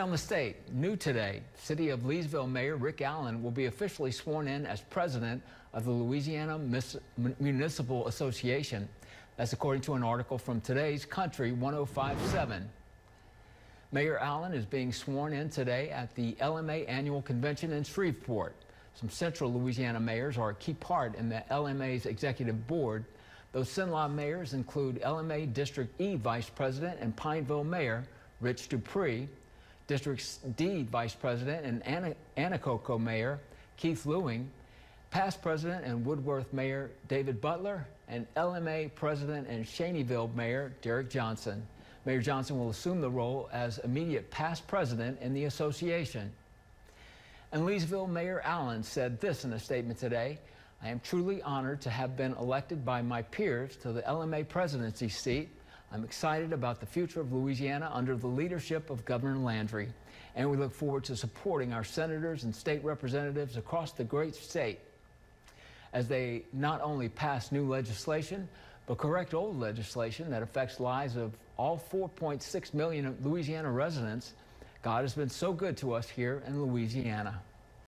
Around the state, new today, City of Leesville Mayor Rick Allen will be officially sworn in as president of the Louisiana Municipal Association. That's according to an article from today's Country 105.7. Mayor Allen is being sworn in today at the LMA Annual Convention in Shreveport. Some central Louisiana mayors are a key part in the LMA's executive board. Those Sin-Law mayors include LMA District E Vice President and Pineville Mayor Rich Dupree, District D Vice President and Anacoco Mayor Keith Lewing, past President and Woodworth Mayor David Butler, and LMA President and Cheneyville Mayor Derek Johnson. Mayor Johnson will assume the role as immediate past president in the association. And Leesville Mayor Allen said this in a statement today: "I am truly honored to have been elected by my peers to the LMA presidency seat. I'm excited about the future of Louisiana under the leadership of Governor Landry, and we look forward to supporting our senators and state representatives across the great state as they not only pass new legislation, but correct old legislation that affects lives of all 4.6 million Louisiana residents. God has been so good to us here in Louisiana."